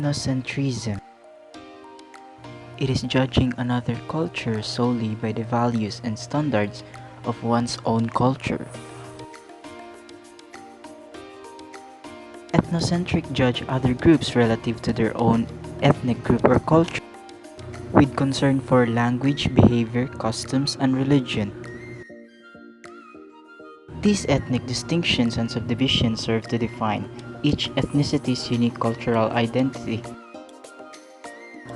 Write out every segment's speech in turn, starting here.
Ethnocentrism. It is judging another culture solely by the values and standards of one's own culture. Ethnocentric judge other groups relative to their own ethnic group or culture, with concern for language, behavior, customs, and religion. These ethnic distinctions and subdivisions serve to define each ethnicity's unique cultural identity.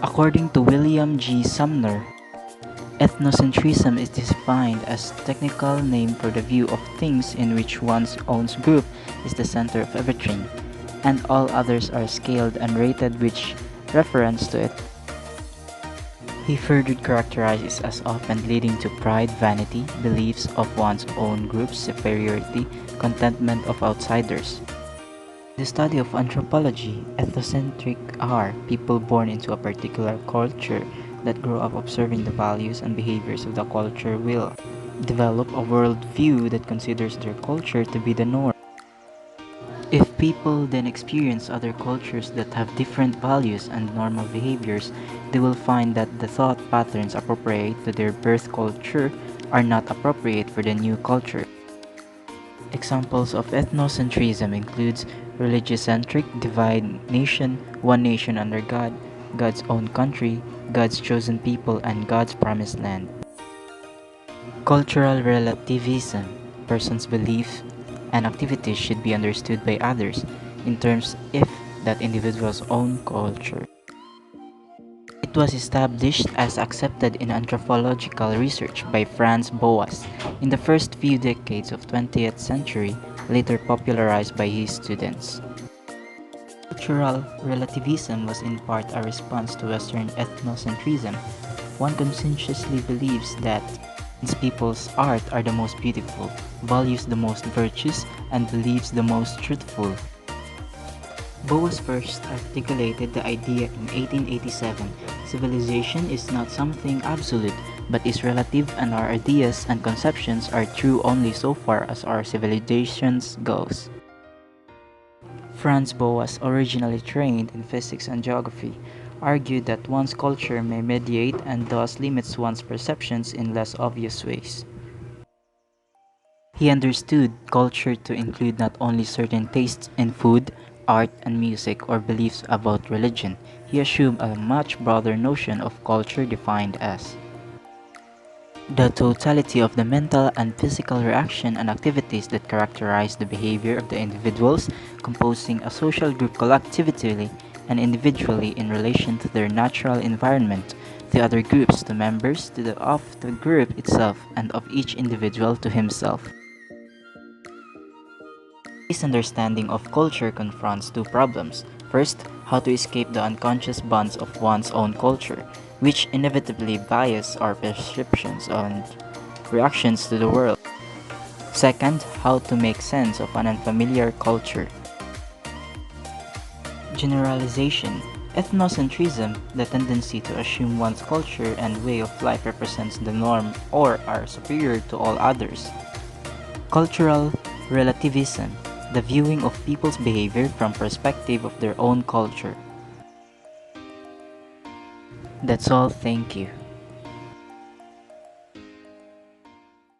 According to William G. Sumner, ethnocentrism is defined as a technical name for the view of things in which one's own group is the center of everything, and all others are scaled and rated with reference to it. He further characterizes as often leading to pride, vanity, beliefs of one's own group's superiority, contentment of outsiders. The study of anthropology, ethnocentric are people born into a particular culture that grow up observing the values and behaviors of the culture will develop a worldview that considers their culture to be the norm. If people then experience other cultures that have different values and normal behaviors, they will find that the thought patterns appropriate to their birth culture are not appropriate for the new culture. Examples of ethnocentrism includes religious-centric, divide nation, one nation under God, God's own country, God's chosen people, and God's promised land. Cultural relativism, person's beliefs and activities should be understood by others in terms of that individual's own culture. It was established as accepted in anthropological research by Franz Boas in the first few decades of 20th century, later popularized by his students. Cultural relativism was in part a response to Western ethnocentrism. One conscientiously believes that people's art are the most beautiful, values the most virtuous, and believes the most truthful. Boas first articulated the idea in 1887. Civilization is not something absolute, but is relative, and our ideas and conceptions are true only so far as our civilizations goes. Franz Boas, originally trained in physics and geography, argued that one's culture may mediate and thus limits one's perceptions in less obvious ways. He understood culture to include not only certain tastes in food, art, and music or beliefs about religion. He assumed a much broader notion of culture defined as the totality of the mental and physical reaction and activities that characterize the behavior of the individuals composing a social group collectively and individually in relation to their natural environment, the other groups, the members of the group itself, and of each individual to himself. This understanding of culture confronts two problems. First, how to escape the unconscious bonds of one's own culture, which inevitably bias our perceptions and reactions to the world. Second, how to make sense of an unfamiliar culture. Generalization. Ethnocentrism, the tendency to assume one's culture and way of life represents the norm or are superior to all others. Cultural relativism, the viewing of people's behavior from perspective of their own culture. That's all, thank you.